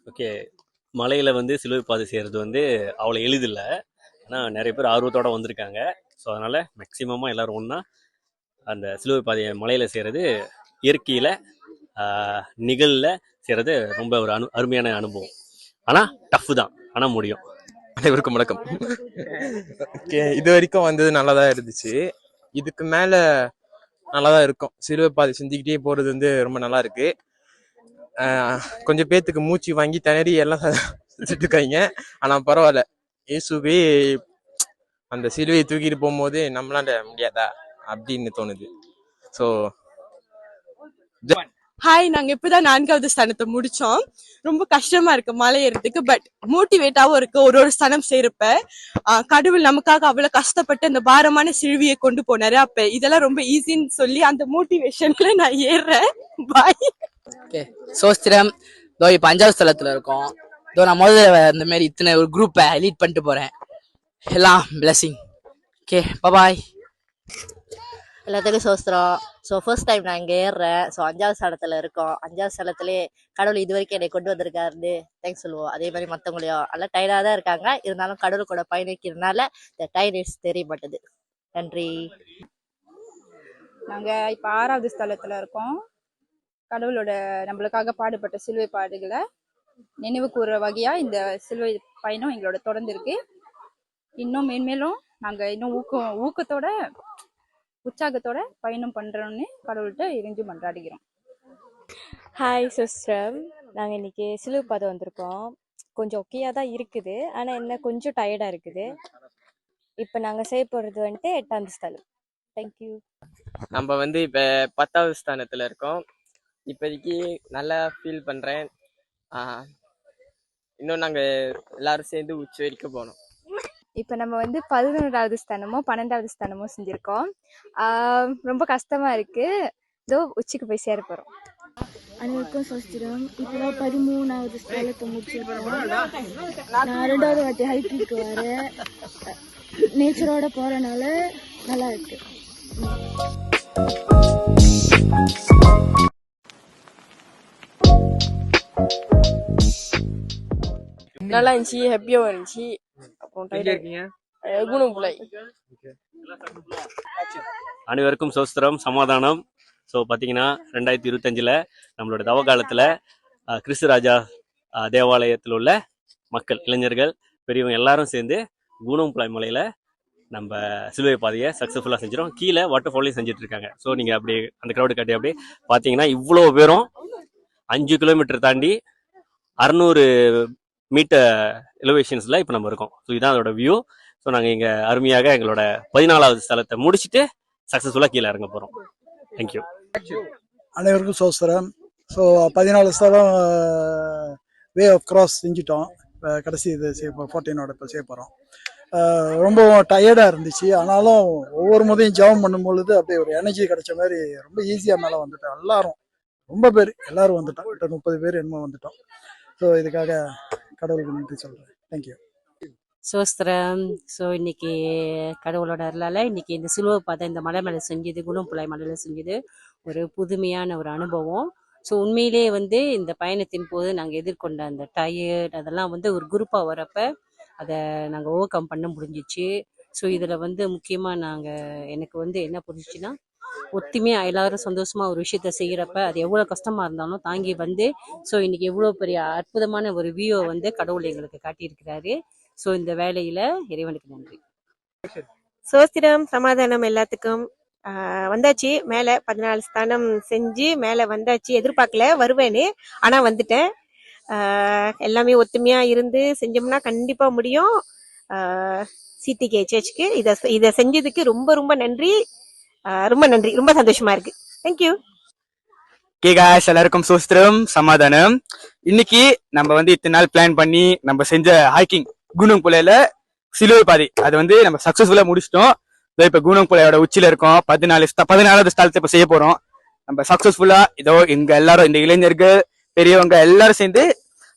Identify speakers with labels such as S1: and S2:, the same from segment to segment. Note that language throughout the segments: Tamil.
S1: ஓகே, மலையில் வந்து சிலுவை பாதை செய்கிறது வந்து அவ்வளோ எளிதில்லை. ஆனால் நிறைய பேர் ஆர்வத்தோடு வந்திருக்காங்க. ஸோ அதனால் மேக்சிமமாக எல்லோரும் ஒன்றா அந்த சிலுவை பாதையை மலையில் செய்கிறது இயற்கையில் நிகழில் செய்கிறது ரொம்ப ஒரு அருமையான அனுபவம். ஆனால் டஃப்பு தான், ஆனால் முடியும்.
S2: அனைவருக்கும் வணக்கம். ஓகே, இது வரைக்கும் வந்தது நல்லா தான் இருந்துச்சு. இதுக்கு மேலே நல்லா தான் இருக்கும். சிலுவை பாதை செஞ்சுக்கிட்டே போகிறது வந்து ரொம்ப நல்லா இருக்கு. கொஞ்சம் பேத்துக்கு மூச்சு வாங்கி திணறி எல்லாம் செஞ்சுட்டு இருக்காங்க. ஆனால் பரவாயில்ல, இயேசுவே அந்த சிலுவையை தூக்கிட்டு போகும்போது நம்மளால முடியாதா அப்படின்னு தோணுது. ஸோ
S3: ஹாய், நாங்க இப்பதான் 4வது ஸ்தானத்தை முடிச்சோம். ரொம்ப கஷ்டமா இருக்கு மலை ஏறதுக்கு, பட் மோட்டிவேட்டாவும் இருக்கு. ஒரு ஸ்தானம் செய்யறப்ப கடவுள் நமக்காக அவ்வளவு கஷ்டப்பட்டு அந்த பாரமான சிலுவையை கொண்டு போனாரு. அப்ப இதெல்லாம் ரொம்ப ஈஸின்னு சொல்லி அந்த மோட்டிவேஷன்ல நான் ஏறுறேன். பாய்.
S4: ஓகே, சோஸ்திரம். இதோ இப்ப 5வது ஸ்தலத்துல இருக்கோம். இதோ நான் முதல்ல இந்த மாதிரி இத்தனை ஒரு குரூப்பை லீட் பண்ணிட்டு போறேன். எல்லாம் பிளஸிங். ஓகே, பாய்.
S5: எல்லாத்துக்கும் சோஸ்திரம். ஸோ ஃபர்ஸ்ட் டைம் நான் இங்கே ஏறுறேன். ஸோ 5வது ஸ்தலத்தில் இருக்கோம். 5வது ஸ்தலத்துலேயே கடவுள் இது வரைக்கும் என்னை கொண்டு வந்திருக்காருன்னு தேங்க்ஸ் சொல்லுவோம். அதே மாதிரி மற்றவங்களையும் எல்லாம் டயர்டாக தான் இருக்காங்க. இருந்தாலும் கடவுள் கூட பயணிக்கிறதுனால இந்த டயர்ட்னஸ் தெரிய மாட்டேது. நன்றி.
S6: நாங்கள் இப்போ 6வது ஸ்தலத்தில் இருக்கோம். கடவுளோட நம்மளுக்காக பாடுபட்ட சிலுவை பாடுகளை நினைவு கூறுற வகையாக இந்த சிலுவை பயணம் எங்களோட தொடர்ந்து இருக்கு. இன்னும் மேன்மேலும் நாங்கள் இன்னும் ஊக்கத்தோட உற்சாகத்தோட பயணம் பண்றோம்னு கடவுள்கிட்ட இறைஞ்சி மன்றாடுகிறோம்.
S7: ஹாய் சிஸ்டர், நாங்கள் இன்னைக்கு சிலுவை பாதை வந்திருக்கோம். கொஞ்சம் ஒக்கையாக தான் இருக்குது, ஆனால் என்ன கொஞ்சம் டயர்டாக இருக்குது. இப்போ நாங்கள் செய்ய போகிறது வந்துட்டு 8வது ஸ்தலம். தேங்க்யூ.
S2: நம்ம வந்து இப்போ 10வது ஸ்தானத்தில் இருக்கோம். இப்போதைக்கு நல்லா ஃபீல் பண்ணுறேன். இன்னும் நாங்கள் எல்லாரும் சேர்ந்து உச்சி வரைக்கும் போனோம்.
S8: இப்போ நம்ம வந்து 11வது ஸ்தானமோ 12வது ஸ்தானமோ செஞ்சுருக்கோம். ரொம்ப கஷ்டமாக இருக்குது. இதோ உச்சிக்கு போய் சேர போகிறோம்.
S9: அனைவருக்கும் சோஸ்திரம். இப்போ 13வது ஸ்தலத்தை முடிச்சிருக்கோம். நான் 2வது வாட்டி ஹைக்கிங்க்கு வரேன். நேச்சரோட போகிறனால நல்லா இருக்கு.
S3: நல்லா இருந்துச்சு, ஹாப்பியாகவும் இருந்துச்சு.
S1: அனைவருக்கும் சோஸ்திரம், சமாதானம். ஸோ பார்த்தீங்கன்னா 2025 நம்மளோட தவ காலத்தில் கிறிஸ்துராஜா தேவாலயத்தில் உள்ள மக்கள், இளைஞர்கள், பெரியவங்க எல்லாரும் சேர்ந்து குணம்புலாய் மலையில் நம்ம சிலுவை பாதையை சக்ஸஸ்ஃபுல்லாக செஞ்சிடும். கீழே வாட்டர் ஃபாலையும் செஞ்சுட்டு இருக்காங்க. ஸோ நீங்கள் அப்படி அந்த க்ரௌடு காட்டி அப்படி பார்த்தீங்கன்னா இவ்வளோ பேரும் 5 கிலோமீட்டர் தாண்டி 600 மீட்டர் எலிவேஷன்ஸில் இப்போ நம்ம இருக்கோம். ஸோ இதுதான் அதோட வியூ. ஸோ நாங்கள் இங்கே அருமையாக எங்களோட 14வது ஸ்தலத்தை முடிச்சுட்டு சக்ஸஸ்ஃபுல்லாக கீழே இறங்க போகிறோம். தேங்க்யூ.
S10: அனைவருக்கும் சோஸ்திரம். ஸோ 14 ஸ்தலம் வே ஆஃப் கிராஸ் செஞ்சுட்டோம். இப்போ கடைசி இது 14ஓட இப்போ செய்ய போகிறோம். ரொம்ப டயர்டாக இருந்துச்சு. ஆனாலும் ஒவ்வொரு முறையும் ஜெபம் பண்ணும்பொழுது அப்படியே ஒரு எனர்ஜி கிடைச்ச மாதிரி ரொம்ப ஈஸியாக மேலே வந்துட்டோம். எல்லாரும் ரொம்ப பேர் எல்லாரும் வந்துட்டோம். கிட்ட 30 பேர் என்னமோ வந்துட்டோம். ஸோ இதுக்காக கடவுளுக்கு நன்றி சொல்கிறேன். தேங்க்யூ.
S11: சோஸ்திரம். ஸோ இன்னைக்கு கடவுளோட அருளால் இன்னைக்கு இந்த சிலுவை பாதை இந்த மலை மேலே செஞ்சது, குணம்புலாய் மலையில் செஞ்சது ஒரு புதுமையான ஒரு அனுபவம். ஸோ உண்மையிலே வந்து இந்த பயணத்தின் போது நாங்கள் எதிர்கொண்ட அந்த டயர்ட் அதெல்லாம் வந்து ஒரு குரூப்பாக வரப்ப அதை நாங்கள் ஓவர் கம் பண்ண முடிஞ்சிச்சு. ஸோ இதில் வந்து முக்கியமாக எனக்கு வந்து என்ன புரிஞ்சிச்சுன்னா, ஒத்துமையாக எல்லாரும் சந்தோஷமாக ஒரு விஷயத்த செய்கிறப்ப அது எவ்வளோ கஷ்டமாக இருந்தாலும் தாங்கி வந்து ஸோ இன்னைக்கு எவ்வளோ பெரிய அற்புதமான ஒரு வியூவை வந்து கடவுள் எங்களுக்கு காட்டியிருக்கிறாரு. ஸோ இந்த வேலையில் இறைவனுக்கு நன்றி.
S12: சோஸ்திரம், சமாதானம் எல்லாத்துக்கும். வந்தாச்சு மேலே 14 ஸ்தானம் செஞ்சு மேலே வந்தாச்சு. எதிர்பார்க்கல வருவேன்னு, ஆனால் வந்துட்டேன். எல்லாமே ஒத்துமையாக இருந்து செஞ்சோம்னா கண்டிப்பாக முடியும். சிடிகே சர்ச்சுக்கு இதை செஞ்சதுக்கு ரொம்ப ரொம்ப நன்றி. ரொம்ப நன்றி. ரொம்ப சந்தோஷமா இருக்கு. தேங்க்யூ.
S13: எல்லாருக்கும் சோஸ்திரம், சமாதானம். இன்னைக்கு நம்ம வந்து இத்தனை நாள் பிளான் பண்ணி நம்ம செஞ்ச ஹைக்கிங் குணம்புலையில சிலுவை பாதை அது வந்து நம்ம சக்சஸ்ஃபுல்லா முடிச்சிட்டோம். இப்ப குணம்புலையோட உச்சியில இருக்கோம். 14வது ஸ்தலத்தை இப்ப செய்ய போறோம். நம்ம சக்சஸ்ஃபுல்லா இதோ இங்க எல்லாரும், இந்த இளைஞர்கள், பெரியவங்க எல்லாரும் சேர்ந்து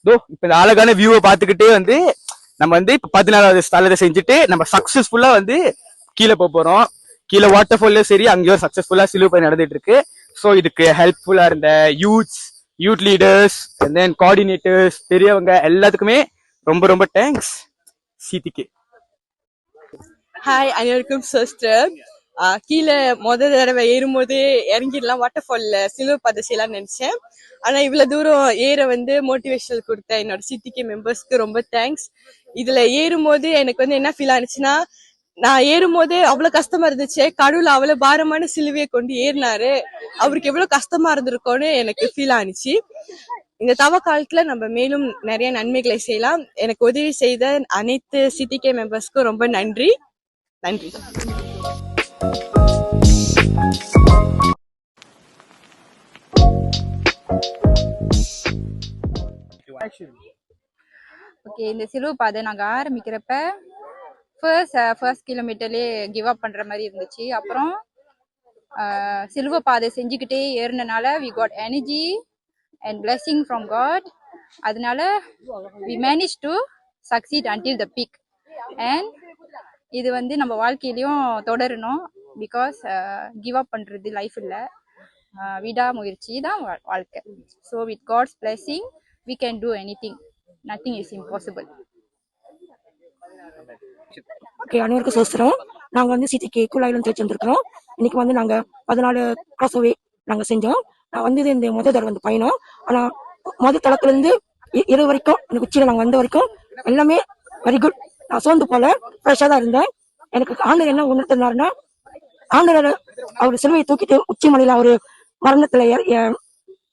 S13: இதோ இப்ப இந்த அழகான வியூவை பார்த்துக்கிட்டே வந்து நம்ம வந்து இப்ப 14வது ஸ்தலத்தை செஞ்சுட்டு நம்ம சக்சஸ்ஃபுல்லா வந்து கீழே போறோம். கீழே வாட்டர் ஃபால்ல சரி, அங்கேயும் சக்சஸ்ஃபுல்லா சிலுவை பாதை நடந்துட்டு இருக்கு. ஸோ இதுக்கு ஹெல்ப்ஃபுல்லா இருந்த youth leaders and then coordinators பெரியவங்க எல்லாத்துக்குமே ரொம்ப ரொம்ப தேங்க்ஸ். சித்திக்கு
S3: ஹாய், அனைவருக்கும் சோஸ்திரம். கீழே முதல் தடவை ஏறும்போது இறங்கிடலாம், வாட்டர் ஃபால்ல சிலுவை பாதை செய்யலாம்னு நினைச்சேன். ஆனா இவ்வளவு தூரம் ஏற வந்து மோட்டிவேஷனல் கொடுத்த என்னோட சித்திகே மெம்பர்ஸ்க்கு ரொம்ப தேங்க்ஸ். இதுல ஏறும்போது எனக்கு வந்து என்ன ஃபீல் ஆனிச்சுன்னா, நான் ஏறும்போது அவ்வளவு கஷ்டமா இருந்துச்சு. கடவுள் அவ்வளவு பாரமான சிலுவையை கொண்டு ஏறினாரு, அவருக்கு எவ்வளவு கஷ்டமா இருந்திருக்கோன்னு எனக்கு ஃபீல் ஆனிச்சு. இந்த தவ காலத்துல நம்ம மேலும் நிறைய நன்மைகளை செய்யலாம். எனக்கு உதவி செய்த அனைத்து சித்திகே மெம்பர்ஸ்க்கும் ரொம்ப நன்றி.
S6: ஓகே, இந்த சிலுவை பாதை நாங்க ஆரம்பிக்கிறப்ப ஃபர்ஸ்ட் கிலோமீட்டர்லயே கிவ் அப் பண்ற மாதிரி இருந்துச்சு. அப்புறம் சிலுவை பாதை செஞ்சுக்கிட்டே ஏறினால we got energy and blessing from God. அதனால we manage to succeed until the peak. And இது வந்து நம்ம வாழ்க்கையிலயும் தொடரணும். பிகாஸ் கிவ் அப் பண்றது லைஃப் இல்லை, விடாமுயற்சி தான் வாழ்க்கை. So with God's blessing we can do anything. Nothing is impossible.
S14: Okay, அனைவருக்கும் சோஸ்திரம். நாங்க வந்து சிட்டிக்கு குழாயிலும் தேய்ச்சி வந்துருக்கிறோம். இன்னைக்கு வந்து நாங்க 14 கிராஸ்வே நாங்க செஞ்சோம். நான் வந்து இந்த முதல் தடவை வந்து பயணம். ஆனா முதல் தளத்துல இருந்து இரவு வரைக்கும் இந்த உச்சியில நாங்க வந்த வரைக்கும் எல்லாமே வெரி குட். நான் சோர்ந்து போல ஃப்ரெஷ்ஷா தான் இருந்தேன். எனக்கு ஆண்டவர் என்ன உணர்த்தினாருன்னா, ஆண்டவர் அவர் சிலுவையை தூக்கிட்டு உச்சி மலையில அவரு மரணத்துல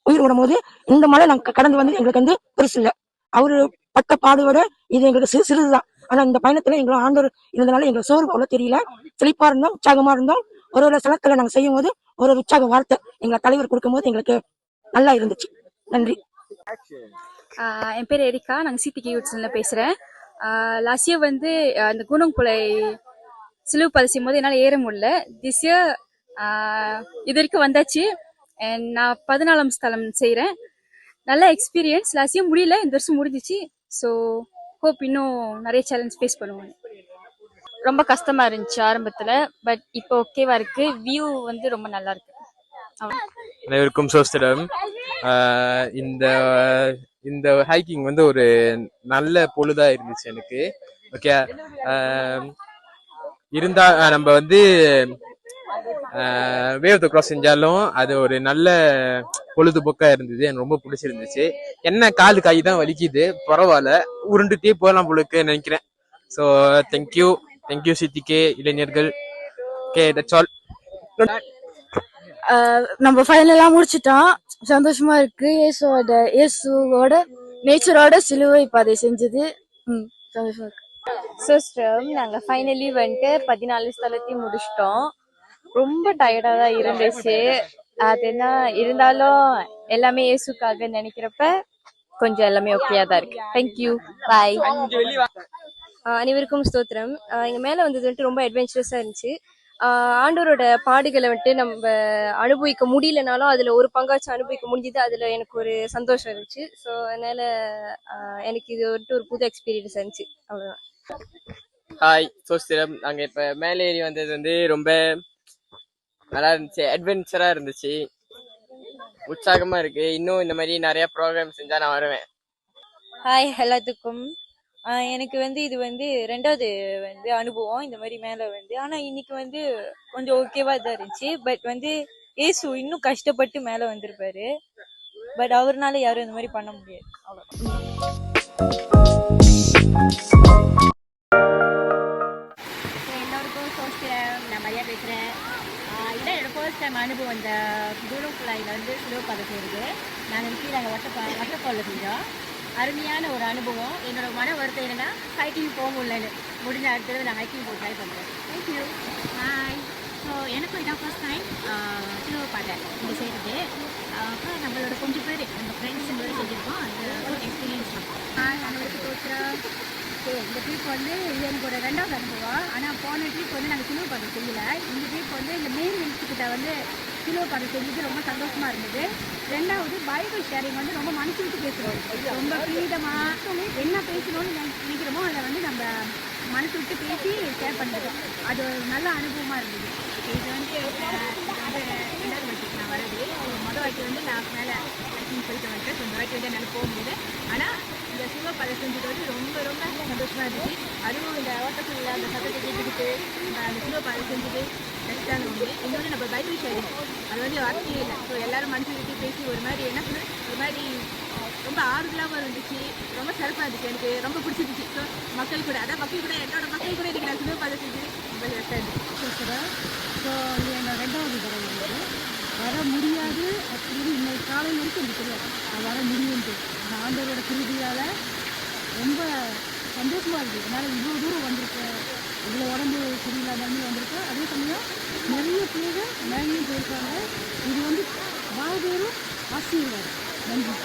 S14: உயிர் விடும் போது இந்த மலை நாங்க கடந்து வந்து எங்களுக்கு வந்து பெருசு இல்லை. அவரு பட்ட பாடுவோட இது எங்களுக்கு சிறிதுதான். ஆனா இந்த பயணத்துல எங்களுக்கு ஆண்டவர் இருந்தனால எங்களுக்கு சோர்வு அவ்வளவு தெரியல. செழிப்பா இருந்தோம், உற்சாகமா இருந்தோம். ஒரு ஸ்தலத்துல நாங்க செய்யும் போது ஒரு உற்சாக வார்த்தை எங்களை தலைவர் கொடுக்கும் போது எங்களுக்கு நல்லா இருந்துச்சு. நன்றி.
S15: என் பேர் எரிக்கா, நாங்க சிட்டிகே யூத்ஸ்ல பேசுறேன். லாஸ்ட் இயர் வந்து அந்த குணங்குளை சிலுவை பாதை செய்யும் போது என்னால ஏற முடியல. திஸ் இயர் இது வரைக்கும் வந்தாச்சு. நான் 14ஆம் ஸ்தலம் செய்கிறேன். நல்ல எக்ஸ்பீரியன்ஸ். லாஸ்ட் இயர் முடியல, இந்த வருஷம் முடிஞ்சிச்சு. ஸோ ஹோப் இன்னும் நிறைய சேலஞ்ச் ஃபேஸ் பண்ணுவோம்.
S7: ரொம்ப கஷ்டமா இருந்துச்சு ஆரம்பத்துல, பட் இப்போ ஓகேவா இருக்கு. வியூ வந்து ரொம்ப நல்லா இருக்கு.
S2: அனைவருக்கும் சோஸ்திரம். இந்த இந்த ஹைக்கிங் வந்து ஒரு நல்ல பொழுதா இருந்துச்சு எனக்கு. ஓகே, இருந்தா நம்ம வந்து வே ஆஃப் த கிராஸ் செஞ்சாலும் அது ஒரு நல்ல பொழுதுபோக்கா இருந்தது. எனக்கு ரொம்ப பிடிச்சிருந்துச்சு. என்ன காலு காய் தான் வலிக்குது, பரவாயில்ல, உருண்டுட்டே போகலாம் போலுக்கு நினைக்கிறேன். ஸோ தேங்க்யூ சித்திகே இளைஞர்கள். Okay, that's all.
S9: நம்ம ஃபைனலாம் முடிச்சிட்டோம், சந்தோஷமா இருக்கு. இயேசுவோட நேச்சரோட சிலுவை பாதை செஞ்சது சந்தோஷமா இருக்கு.
S7: சிஸ்டம் நாங்க ஃபைனலி வந்துட்டு 14 ஸ்தலத்தையும் முடிச்சிட்டோம். ரொம்ப டயர்டா தான் இருந்துச்சு. அது என்ன இருந்தாலும் எல்லாமே இயேசுக்காக நினைக்கிறப்ப கொஞ்சம் எல்லாமே ஓகேயா தான் இருக்கு. தேங்க்யூ, பாய்.
S16: அனைவருக்கும் ஸ்தோத்திரம். எங்க மேல வந்தது வந்துட்டு ரொம்ப அட்வென்ச்சரஸா இருந்துச்சு. ஆண்டவரோட பாடுகளை வந்துட்டு நம்ம அனுபவிக்க முடியலனாலும் அதுல ஒரு பங்காச்சும் அனுபவிக்க முடிஞ்சது. அதுல எனக்கு ஒரு சந்தோஷம் இருந்துச்சு. ஸோ அதனால எனக்கு இது வந்துட்டு ஒரு புது எக்ஸ்பீரியன்ஸ் இருந்துச்சு. அவ்வளவுதான்.
S17: ஹாய், சோஸ்திரம். நாங்க இப்ப மேலே ஏறி வந்தது வந்து ரொம்ப நல்லா இருந்துச்சு, அட்வென்ச்சரா இருந்துச்சு, உற்சாகமா இருக்கு. இன்னும் இந்த மாதிரி நிறைய ப்ரோக்ராம் செஞ்சா நான் வருவேன்.
S18: ஹாய் எல்லாத்துக்கும். எனக்கு வந்து இது வந்து 2வது வந்து அனுபவம் இந்த மாதிரி மேலே வந்து. ஆனால் இன்னைக்கு வந்து கொஞ்சம் ஓகேவா தான் இருந்துச்சு. பட் வந்து ஏசு இன்னும் கஷ்டப்பட்டு மேலே வந்திருப்பாரு. பட் அவர்னால யாரும் இந்த மாதிரி பண்ண முடியாது.
S19: எல்லோருக்கும் சோஸ்திரம். நான் மரியா பேசுகிறேன். இதான் என்னோட ஃபர்ஸ்ட் டைம் அனுபவம் இந்த குணங்குளாயில் வந்து சிலுவை பாதை செய்கிறது. நாங்கள் கீழே வாட்டர் ஃபாலில் செஞ்சோம். அருமையான ஒரு அனுபவம். என்னோட மன வருத்தம் என்னன்னா ஹைக்கிங் போக முடியலன்னு. முடிஞ்ச அடுத்தது நான் ஹைக்கிங் போக ட்ரை பண்ணுறேன். தேங்க்யூ. ஹாய். ஸோ எனக்கும் இதான் ஃபர்ஸ்ட் டைம் சிலுவை பாதை இங்கே செய்கிறது. அப்புறம் நம்மளோட கொஞ்சம் பேர் நம்ம ஃப்ரெண்ட்ஸ் இந்த மாதிரி செஞ்சுருக்கோம். அது ஒரு எக்ஸ்பீரியன்ஸ் தான். ஹாய், நம்மளுக்கு தோற்றுறோம். இந்த ட்ரிப் வந்து இது எனக்கு ஒரு 2வது அனுபவம். ஆனால் போன ட்ரிப் வந்து நாங்கள் சிலுவை பாதை செய்யலை. இந்த ட்ரிப் வந்து இந்த மெயின் ஹில்ஸ்கிட்ட வந்து சிலுவை பாதை செஞ்சது ரொம்ப சந்தோஷமா இருந்தது. 2வது பைபிள் ஷேரிங் வந்து ரொம்ப மனசு விட்டு பேசுகிறோம். ரொம்ப ஃப்ரீடமாக என்ன பேசணும்னு நினைக்கிறோமோ அதை வந்து நம்ம மனசு விட்டு பேசி ஷேர் பண்ணுறது. அது ஒரு நல்ல அனுபவமாக இருந்தது. இது வந்து 2வது வருஷத்துக்கு நான் வரது.
S15: வாட்டி வந்து நான் மேலே ஹைக்கிங் போயிட்டு வந்துட்டேன். ஸோ இந்த வாட்டி வந்து என்னால் போக முடியல. ஆனால் இந்த சிலுவை பாதை செஞ்சது வந்து ரொம்ப ரொம்ப சந்தோஷமாக இருந்துச்சு. அதுவும் இந்த ஓட்டக்குள்ள அந்த சத்தத்தை கேட்டுக்கிட்டு அந்த சிலுவை பாதை செஞ்சது பெஸ்ட்டான ஒன்று. இன்னொன்று நம்ம பைபிள் ஷேரிங் அது வந்து வார்த்தையே இல்லை. ஸோ எல்லாரும் மனசு விட்டு பேசி ஒரு மாதிரி என்ன சொல்ல ஒரு மாதிரி ரொம்ப ஆறுதலாகவும் இருந்துச்சு. ரொம்ப சிறப்பாக இருந்துச்சு. எனக்கு ரொம்ப பிடிச்சிருந்துச்சு. ஸோ மக்கள் கூட என்னோட மக்கள் கூட இன்றைக்கி நான் சிலுவை பாதை செஞ்சது ரொம்ப சிறப்பாக இருந்துச்சு.
S20: ஸோ இது என்னோட 2வது தடவை வந்து வர முடியாது அப்படின்னு இன்னைக்கு காலையில் வரைக்கும் எனக்கு தெரியாது நான் வர முடியும்ட்டு. நான் ஆண்டவரோட கிருபையால் ரொம்ப சந்தோஷமாக இருக்குது. என்னால் இவ்வளோ தூரம் வந்திருக்கேன். இவ்வளோ உடம்பு சரியில்லாமல் வந்திருக்கேன். அதே சமயம் நிறைய பேர் மேலேயும் போயிருக்காங்க. இது வந்து வாழ்தோறும் ஆசீர்வாதம். நன்றி.